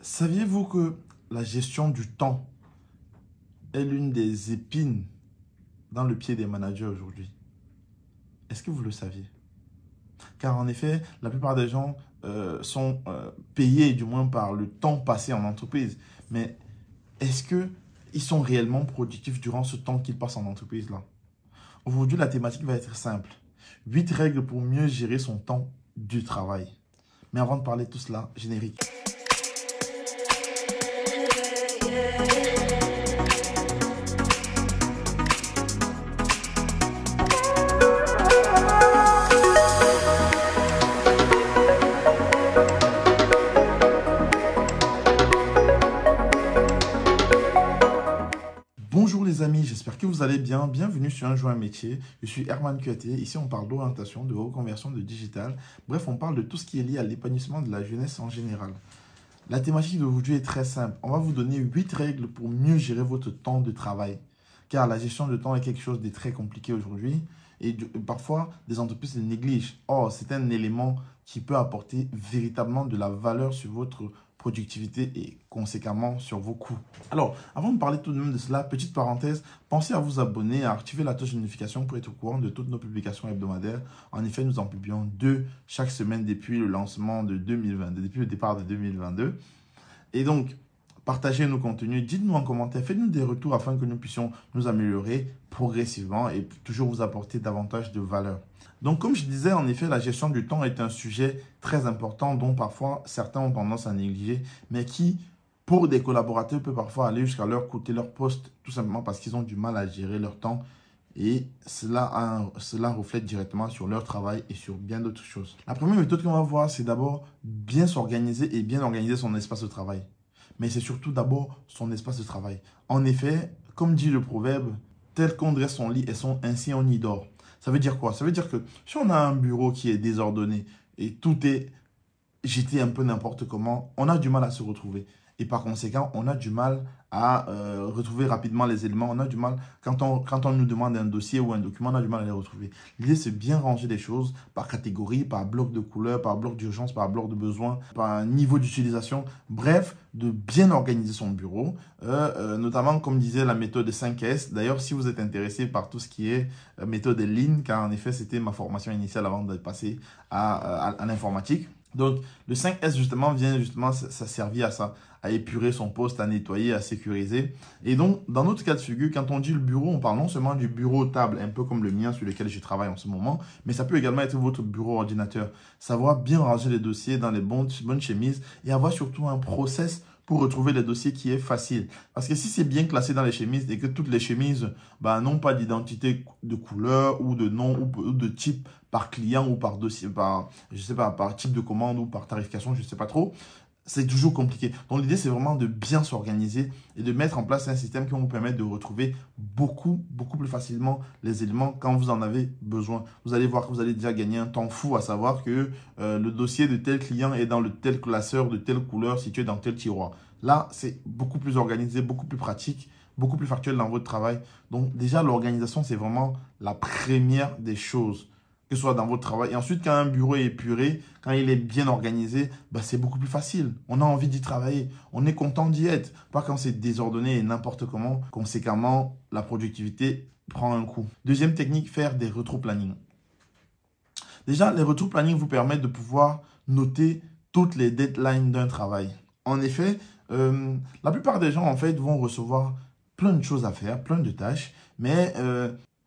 Saviez-vous que la gestion du temps est l'une des épines dans le pied des managers aujourd'hui? Est-ce que vous le saviez? Car en effet, la plupart des gens sont payés du moins par le temps passé en entreprise. Mais est-ce qu'ils sont réellement productifs durant ce temps qu'ils passent en entreprise là? Aujourd'hui, la thématique va être simple. 8 règles pour mieux gérer son temps du travail. Mais avant de parler de tout cela, générique. Bonjour les amis, j'espère que vous allez bien. Bienvenue sur Un Joint Métier. Je suis Herman Kuaté. Ici, on parle d'orientation, de reconversion, de digital. Bref, on parle de tout ce qui est lié à l'épanouissement de la jeunesse en général. La thématique d'aujourd'hui est très simple. On va vous donner 8 règles pour mieux gérer votre temps de travail. Car la gestion de temps est quelque chose de très compliqué aujourd'hui. Et parfois, des entreprises le négligent. Or, c'est un élément qui peut apporter véritablement de la valeur sur votre productivité et conséquemment sur vos coûts. Alors, avant de parler tout de même de cela, petite parenthèse, pensez à vous abonner, à activer la cloche de notification pour être au courant de toutes nos publications hebdomadaires. En effet, nous en publions 2 chaque semaine depuis le lancement de 2022, depuis le départ de 2022. Et donc, partagez nos contenus, dites-nous en commentaire, faites-nous des retours afin que nous puissions nous améliorer progressivement et toujours vous apporter davantage de valeur. Donc, comme je disais, en effet, la gestion du temps est un sujet très important dont parfois certains ont tendance à négliger, mais qui, pour des collaborateurs, peut parfois aller jusqu'à leur coûter leur poste, tout simplement parce qu'ils ont du mal à gérer leur temps. Et cela reflète directement sur leur travail et sur bien d'autres choses. La première méthode qu'on va voir, c'est d'abord bien s'organiser et bien organiser son espace de travail. Mais c'est surtout d'abord son espace de travail. En effet, comme dit le proverbe, tel qu'on dresse son lit, ainsi on y dort. Ça veut dire quoi? Ça veut dire que si on a un bureau qui est désordonné et tout est jeté un peu n'importe comment, on a du mal à se retrouver. Et par conséquent, on a du mal à retrouver rapidement les éléments. On a du mal, quand on nous demande un dossier ou un document, on a du mal à les retrouver. L'idée, c'est bien ranger les choses par catégorie, par bloc de couleur, par bloc d'urgence, par bloc de besoin, par niveau d'utilisation. Bref, de bien organiser son bureau, notamment comme disait la méthode 5S. D'ailleurs, si vous êtes intéressé par tout ce qui est méthode Lean, car en effet, c'était ma formation initiale avant de passer à l'informatique. Donc, le 5S, justement, vient justement, ça servir à ça, à épurer son poste, à nettoyer, à sécuriser. Et donc, dans notre cas de figure, quand on dit le bureau, on parle non seulement du bureau table, un peu comme le mien sur lequel je travaille en ce moment, mais ça peut également être votre bureau ordinateur. Savoir bien ranger les dossiers dans les bonnes chemises et avoir surtout un process pour retrouver les dossiers qui est facile. Parce que si c'est bien classé dans les chemises et que toutes les chemises n'ont pas d'identité de couleur ou de nom ou de type par client ou par dossier, je sais pas, par type de commande ou par tarification, je ne sais pas trop, c'est toujours compliqué. Donc l'idée, c'est vraiment de bien s'organiser et de mettre en place un système qui va vous permettre de retrouver beaucoup plus facilement les éléments quand vous en avez besoin. Vous allez voir que vous allez déjà gagner un temps fou à savoir que le dossier de tel client est dans le tel classeur de telle couleur situé dans tel tiroir. Là, c'est beaucoup plus organisé, beaucoup plus pratique, beaucoup plus factuel dans votre travail. Donc déjà, l'organisation, c'est vraiment la première des choses, que ce soit dans votre travail. Et ensuite, quand un bureau est épuré, quand il est bien organisé, c'est beaucoup plus facile. On a envie d'y travailler. On est content d'y être. Pas quand c'est désordonné et n'importe comment. Conséquemment, la productivité prend un coup. Deuxième technique, faire des rétro-planning. Déjà, les rétro-planning vous permettent de pouvoir noter toutes les deadlines d'un travail. En effet, la plupart des gens, en fait, vont recevoir plein de choses à faire, plein de tâches, mais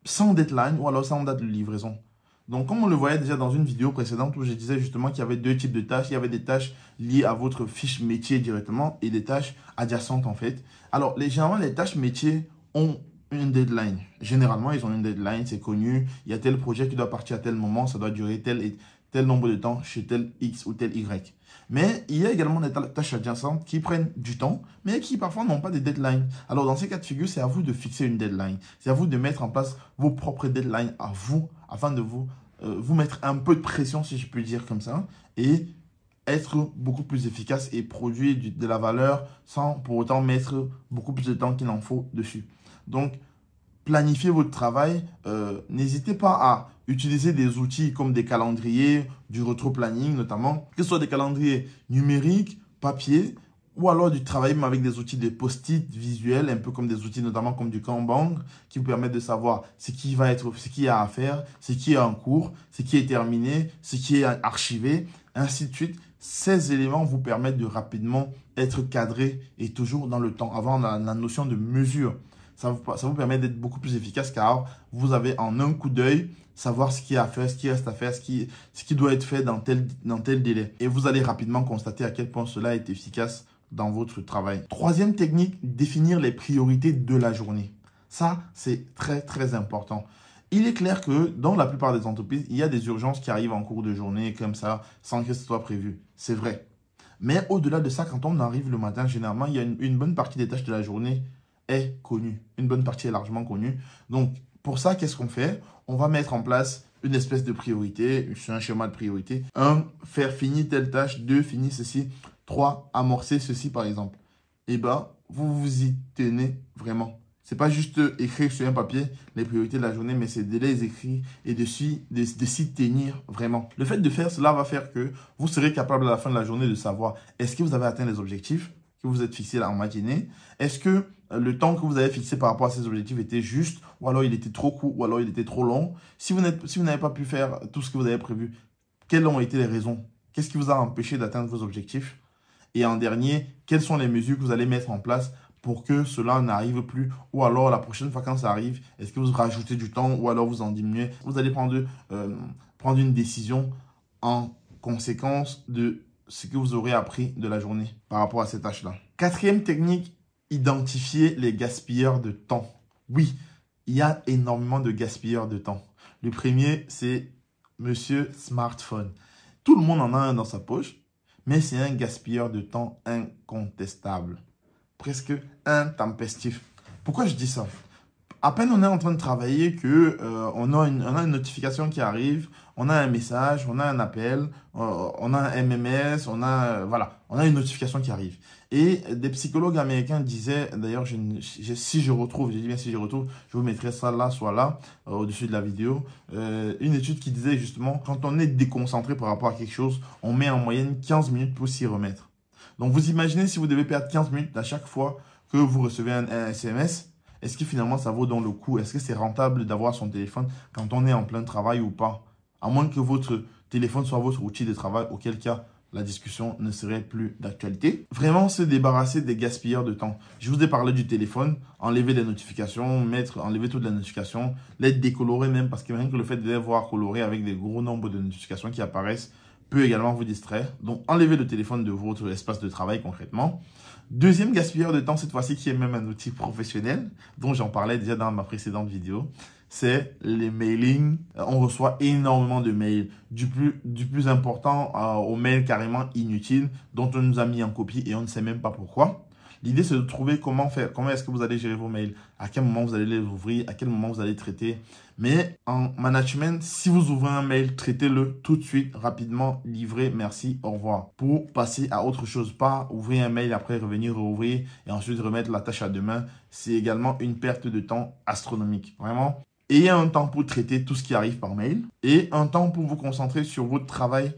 sans deadline ou alors sans date de livraison. Donc, comme on le voyait déjà dans une vidéo précédente où je disais justement qu'il y avait 2 types de tâches. Il y avait des tâches liées à votre fiche métier directement et des tâches adjacentes en fait. Alors, généralement, les tâches métiers ont une deadline. Généralement, ils ont une deadline, c'est connu. Il y a tel projet qui doit partir à tel moment, ça doit durer tel nombre de temps chez tel X ou tel Y. Mais il y a également des tâches adjacentes qui prennent du temps, mais qui parfois n'ont pas de deadline. Alors, dans ces cas de figure, c'est à vous de fixer une deadline. C'est à vous de mettre en place vos propres deadlines à vous, afin de vous mettre un peu de pression, si je peux dire comme ça, et être beaucoup plus efficace et produire de la valeur sans pour autant mettre beaucoup plus de temps qu'il en faut dessus. Donc, planifiez votre travail. N'hésitez pas à utiliser des outils comme des calendriers, du rétro-planning notamment, que ce soit des calendriers numériques, papier ou alors du travail même avec des outils de post-it visuels, un peu comme des outils notamment comme du Kanban, qui vous permettent de savoir ce qui y a à faire, ce qui est en cours, ce qui est terminé, ce qui est archivé, ainsi de suite. Ces éléments vous permettent de rapidement être cadré et toujours dans le temps, avoir la notion de mesure. Ça vous permet d'être beaucoup plus efficace car vous avez en un coup d'œil savoir ce qu'il y a à faire, ce qui reste à faire, ce qui doit être fait dans tel délai. Et vous allez rapidement constater à quel point cela est efficace dans votre travail. Troisième technique, définir les priorités de la journée. Ça, c'est très, très important. Il est clair que dans la plupart des entreprises, il y a des urgences qui arrivent en cours de journée comme ça, sans que ce soit prévu. C'est vrai. Mais au-delà de ça, quand on arrive le matin, généralement, il y a une bonne partie des tâches de la journée est connue. Une bonne partie est largement connue. Donc, pour ça, qu'est-ce qu'on fait? On va mettre en place une espèce de priorité, un schéma de priorité. 1, faire finir telle tâche. 2, finir ceci. 3, amorcer ceci, par exemple. Eh bien, vous vous y tenez vraiment. Ce n'est pas juste écrire sur un papier les priorités de la journée, mais c'est de les écrire et de s'y tenir vraiment. Le fait de faire cela va faire que vous serez capable à la fin de la journée de savoir est-ce que vous avez atteint les objectifs que vous êtes fixés là en matinée? Est-ce que le temps que vous avez fixé par rapport à ces objectifs était juste, ou alors il était trop court, ou alors il était trop long? Si vous n'avez pas pu faire tout ce que vous avez prévu, quelles ont été les raisons? Qu'est-ce qui vous a empêché d'atteindre vos objectifs? Et en dernier, quelles sont les mesures que vous allez mettre en place pour que cela n'arrive plus? Ou alors la prochaine fois quand ça arrive, est-ce que vous rajoutez du temps ou alors vous en diminuez? Vous allez prendre une décision en conséquence de ce que vous aurez appris de la journée par rapport à ces tâches-là. Quatrième technique, identifier les gaspilleurs de temps. Oui, il y a énormément de gaspilleurs de temps. Le premier, c'est Monsieur Smartphone. Tout le monde en a un dans sa poche, mais c'est un gaspilleur de temps incontestable. Presque intempestif. Pourquoi je dis ça? À peine on est en train de travailler que on a une notification qui arrive, on a un message, on a un appel, on a un MMS, on a une notification qui arrive. Et des psychologues américains disaient, d'ailleurs, si je retrouve, je vous mettrai ça là, soit là, au-dessus de la vidéo, une étude qui disait justement, quand on est déconcentré par rapport à quelque chose, on met en moyenne 15 minutes pour s'y remettre. Donc vous imaginez si vous devez perdre 15 minutes à chaque fois que vous recevez un SMS, est-ce que finalement ça vaut dans le coup? Est-ce que c'est rentable d'avoir son téléphone quand on est en plein travail ou pas? À moins que votre téléphone soit votre outil de travail, auquel cas la discussion ne serait plus d'actualité. Vraiment se débarrasser des gaspilleurs de temps. Je vous ai parlé du téléphone, enlever les notifications, enlever toutes les notifications, les décolorer même, parce que rien que le fait de les voir colorés avec des gros nombres de notifications qui apparaissent peut également vous distraire. Donc enlevez le téléphone de votre espace de travail concrètement. Deuxième gaspilleur de temps, cette fois-ci qui est même un outil professionnel, dont j'en parlais déjà dans ma précédente vidéo, c'est les mailings. On reçoit énormément de mails, du plus important aux mails carrément inutiles, dont on nous a mis en copie et on ne sait même pas pourquoi. L'idée, c'est de trouver comment faire, comment est-ce que vous allez gérer vos mails, à quel moment vous allez les ouvrir, à quel moment vous allez traiter. Mais en management, si vous ouvrez un mail, traitez-le tout de suite, rapidement, livrez, merci, au revoir. Pour passer à autre chose, pas ouvrir un mail, après revenir rouvrir et ensuite remettre la tâche à demain. C'est également une perte de temps astronomique. Vraiment, ayez un temps pour traiter tout ce qui arrive par mail et un temps pour vous concentrer sur votre travail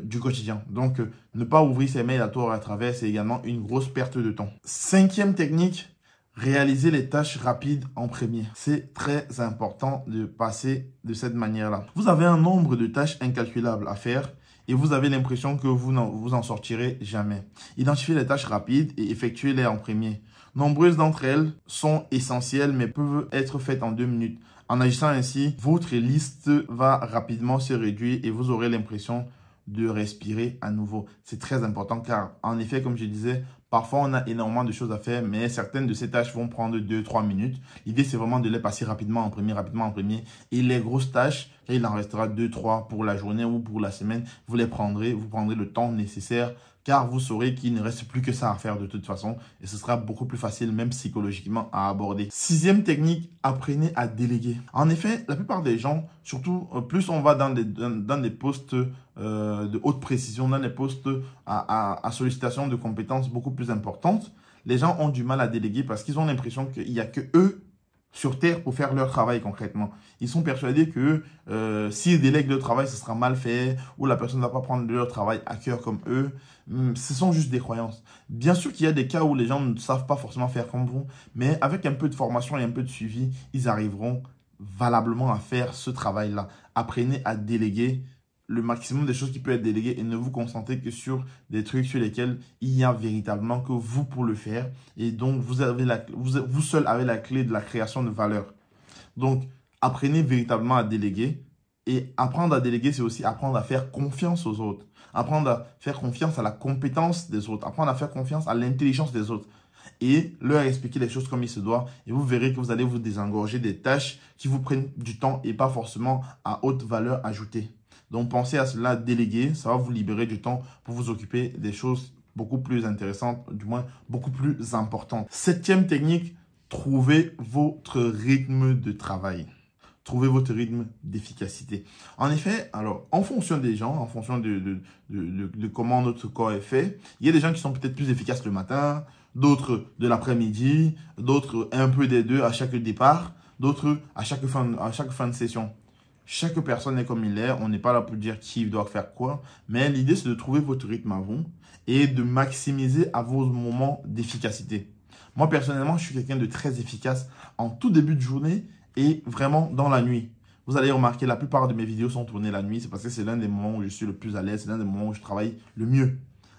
du quotidien. Donc, ne pas ouvrir ses mails à tort et à travers, c'est également une grosse perte de temps. Cinquième technique, réaliser les tâches rapides en premier. C'est très important de passer de cette manière-là. Vous avez un nombre de tâches incalculables à faire et vous avez l'impression que vous en sortirez jamais. Identifiez les tâches rapides et effectuez-les en premier. Nombreuses d'entre elles sont essentielles mais peuvent être faites en 2 minutes. En agissant ainsi, votre liste va rapidement se réduire et vous aurez l'impression de respirer à nouveau. C'est très important car, en effet, comme je disais, parfois on a énormément de choses à faire, mais certaines de ces tâches vont prendre 2-3 minutes. L'idée, c'est vraiment de les passer rapidement en premier. Et les grosses tâches, il en restera 2-3 pour la journée ou pour la semaine. Vous prendrez le temps nécessaire car vous saurez qu'il ne reste plus que ça à faire de toute façon et ce sera beaucoup plus facile, même psychologiquement, à aborder. Sixième technique, apprenez à déléguer. En effet, la plupart des gens, surtout plus on va dans des postes de haute précision, dans des postes à sollicitation de compétences beaucoup plus importantes, les gens ont du mal à déléguer parce qu'ils ont l'impression qu'il n'y a que eux sur Terre pour faire leur travail concrètement. Ils sont persuadés que s'ils délèguent leur travail, ce sera mal fait ou la personne ne va pas prendre leur travail à cœur comme eux. Ce sont juste des croyances. Bien sûr qu'il y a des cas où les gens ne savent pas forcément faire comme vous, mais avec un peu de formation et un peu de suivi, ils arriveront valablement à faire ce travail-là. Apprenez à déléguer le maximum des choses qui peuvent être déléguées et ne vous concentrez que sur des trucs sur lesquels il y a véritablement que vous pour le faire et donc vous seul avez la clé de la création de valeur. Donc, apprenez véritablement à déléguer et apprendre à déléguer, c'est aussi apprendre à faire confiance aux autres. Apprendre à faire confiance à la compétence des autres. Apprendre à faire confiance à l'intelligence des autres. Et leur expliquer les choses comme il se doit. Et vous verrez que vous allez vous désengorger des tâches qui vous prennent du temps et pas forcément à haute valeur ajoutée. Donc, pensez à cela, déléguer, ça va vous libérer du temps pour vous occuper des choses beaucoup plus intéressantes, du moins beaucoup plus importantes. Septième technique, trouvez votre rythme de travail. Trouvez votre rythme d'efficacité. En effet, alors, en fonction des gens, en fonction de comment notre corps est fait, il y a des gens qui sont peut-être plus efficaces le matin, d'autres de l'après-midi, d'autres un peu des deux à chaque départ, d'autres à chaque fin de session. Chaque personne est comme il est. On n'est pas là pour dire qui doit faire quoi. Mais l'idée, c'est de trouver votre rythme à vous et de maximiser à vos moments d'efficacité. Moi, personnellement, je suis quelqu'un de très efficace en tout début de journée et vraiment dans la nuit. Vous allez remarquer, la plupart de mes vidéos sont tournées la nuit. C'est parce que c'est l'un des moments où je suis le plus à l'aise. C'est l'un des moments où je travaille le mieux.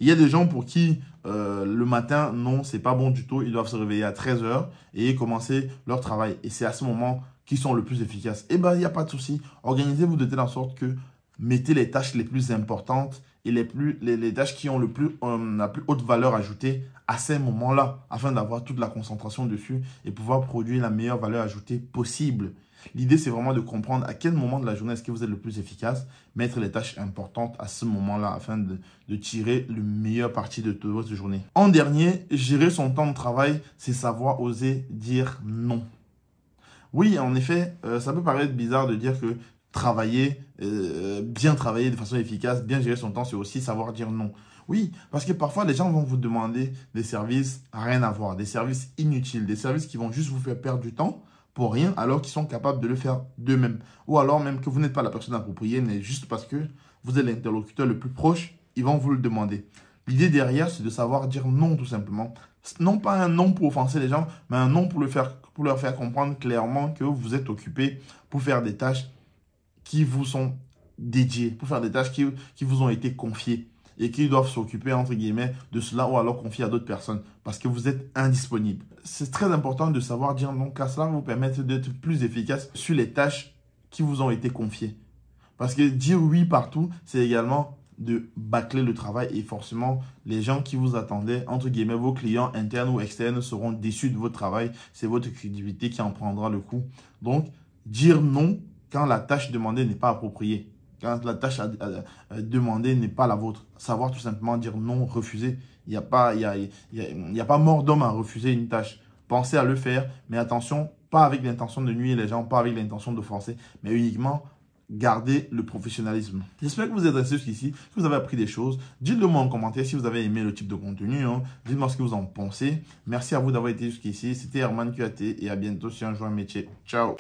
Il y a des gens pour qui le matin, non, c'est pas bon du tout. Ils doivent se réveiller à 13 h et commencer leur travail. Et c'est à ce moment qui sont le plus efficaces. Eh bien, il n'y a pas de souci. Organisez-vous de telle sorte que mettez les tâches les plus importantes et les tâches qui ont la plus haute valeur ajoutée à ces moments-là, afin d'avoir toute la concentration dessus et pouvoir produire la meilleure valeur ajoutée possible. L'idée, c'est vraiment de comprendre à quel moment de la journée est-ce que vous êtes le plus efficace, mettre les tâches importantes à ce moment-là afin de tirer le meilleur parti de toute votre journée. En dernier, gérer son temps de travail, c'est savoir oser dire non. Oui, en effet, ça peut paraître bizarre de dire que bien travailler de façon efficace, bien gérer son temps, c'est aussi savoir dire non. Oui, parce que parfois, les gens vont vous demander des services rien à voir, des services inutiles, des services qui vont juste vous faire perdre du temps pour rien, alors qu'ils sont capables de le faire d'eux-mêmes. Ou alors même que vous n'êtes pas la personne appropriée, mais juste parce que vous êtes l'interlocuteur le plus proche, ils vont vous le demander. L'idée derrière, c'est de savoir dire non tout simplement. Non pas un non pour offenser les gens, mais un non pour leur faire comprendre clairement que vous êtes occupé pour faire des tâches qui vous sont dédiées, pour faire des tâches qui vous ont été confiées et qui doivent s'occuper, entre guillemets, de cela ou alors confier à d'autres personnes parce que vous êtes indisponible. C'est très important de savoir dire non, car cela va vous permettre d'être plus efficace sur les tâches qui vous ont été confiées. Parce que dire oui partout, c'est également de bâcler le travail et forcément les gens qui vous attendaient, entre guillemets, vos clients internes ou externes seront déçus de votre travail. C'est votre crédibilité qui en prendra le coup. Donc, dire non quand la tâche demandée n'est pas appropriée, quand la tâche demandée n'est pas la vôtre. Savoir tout simplement dire non, refuser. Il n'y a pas mort d'homme à refuser une tâche. Pensez à le faire, mais attention, pas avec l'intention de nuire les gens, pas avec l'intention d'offenser, mais uniquement gardez le professionnalisme. J'espère que vous êtes restés jusqu'ici, que vous avez appris des choses. Dites-le moi en commentaire si vous avez aimé le type de contenu. Dites-moi ce que vous en pensez. Merci à vous d'avoir été jusqu'ici. C'était Herman QAT et à bientôt sur Un Joint Métier. Ciao.